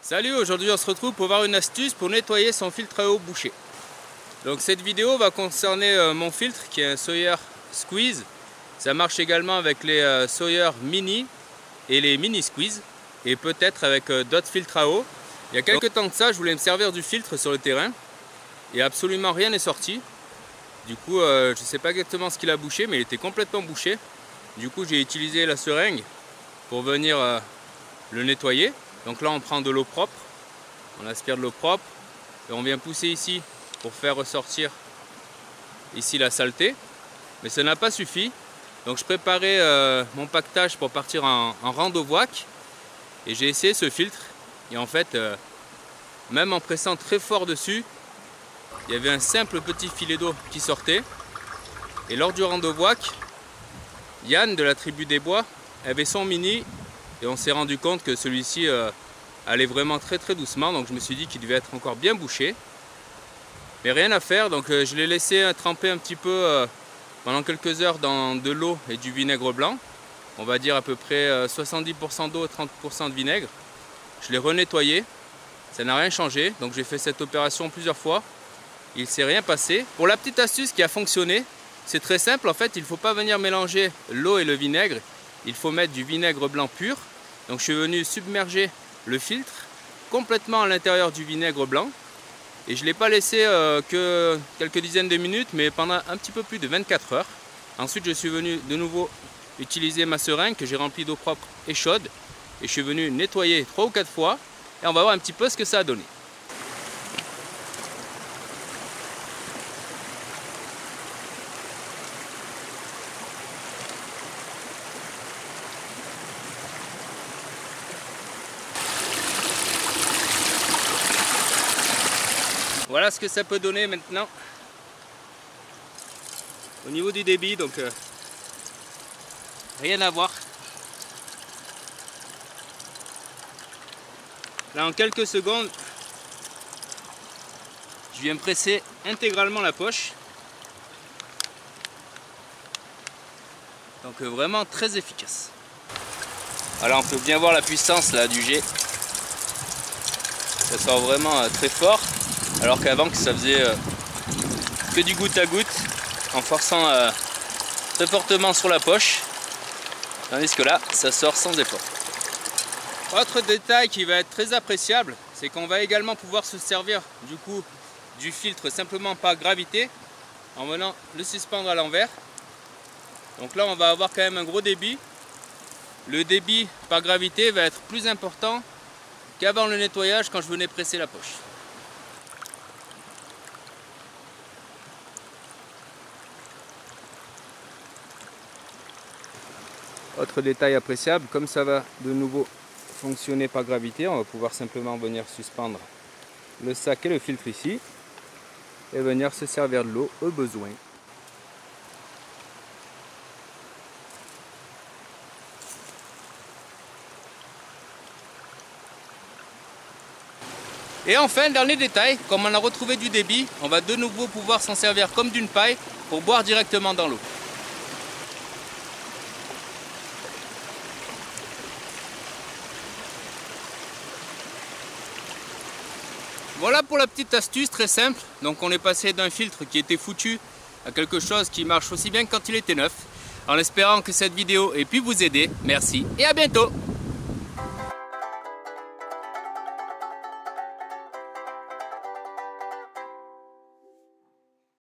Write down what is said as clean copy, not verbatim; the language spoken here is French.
Salut, aujourd'hui on se retrouve pour voir une astuce pour nettoyer son filtre à eau bouché. Donc cette vidéo va concerner mon filtre qui est un Sawyer Squeeze. Ça marche également avec les Sawyer Mini et les Mini Squeeze et peut-être avec d'autres filtres à eau. Il y a quelques temps de ça, je voulais me servir du filtre sur le terrain et absolument rien n'est sorti. Du coup, je ne sais pas exactement ce qu'il a bouché, mais il était complètement bouché. Du coup, j'ai utilisé la seringue pour venir le nettoyer. Donc là, on prend de l'eau propre, on aspire de l'eau propre et on vient pousser ici pour faire ressortir ici la saleté. Mais ça n'a pas suffi. Donc je préparais mon pactage pour partir en rando-voac et j'ai essayé ce filtre. Et en fait, même en pressant très fort dessus, il y avait un simple petit filet d'eau qui sortait. Et lors du rando-voac, Yann de la tribu des bois avait son mini et on s'est rendu compte que celui-ci allait vraiment très doucement. Donc je me suis dit qu'il devait être encore bien bouché. Mais rien à faire, donc je l'ai laissé tremper un petit peu pendant quelques heures dans de l'eau et du vinaigre blanc. On va dire à peu près 70% d'eau et 30% de vinaigre. Je l'ai renettoyé, ça n'a rien changé. Donc j'ai fait cette opération plusieurs fois. Il ne s'est rien passé. Pour la petite astuce qui a fonctionné, c'est très simple. En fait, il ne faut pas venir mélanger l'eau et le vinaigre. Il faut mettre du vinaigre blanc pur. Donc je suis venu submerger le filtre complètement à l'intérieur du vinaigre blanc. Et je ne l'ai pas laissé que quelques dizaines de minutes, mais pendant un petit peu plus de 24 heures. Ensuite, je suis venu de nouveau utiliser ma seringue que j'ai remplie d'eau propre et chaude. Et je suis venu nettoyer 3 ou 4 fois. Et on va voir un petit peu ce que ça a donné. Voilà ce que ça peut donner maintenant au niveau du débit, donc rien à voir. Là en quelques secondes, je viens presser intégralement la poche. Donc vraiment très efficace. Alors on peut bien voir la puissance là du jet. Ça sort vraiment très fort. Alors qu'avant ça faisait que du goutte à goutte en forçant très fortement sur la poche, tandis que là ça sort sans effort. Autre détail qui va être très appréciable, c'est qu'on va également pouvoir se servir du coup du filtre simplement par gravité en venant le suspendre à l'envers. Donc là on va avoir quand même un gros débit. Le débit par gravité va être plus important qu'avant le nettoyage quand je venais presser la poche. Autre détail appréciable, comme ça va de nouveau fonctionner par gravité, on va pouvoir simplement venir suspendre le sac et le filtre ici et venir se servir de l'eau au besoin. Et enfin, dernier détail, comme on a retrouvé du débit, on va de nouveau pouvoir s'en servir comme d'une paille pour boire directement dans l'eau. Voilà pour la petite astuce très simple. Donc on est passé d'un filtre qui était foutu à quelque chose qui marche aussi bien que quand il était neuf. En espérant que cette vidéo ait pu vous aider. Merci et à bientôt.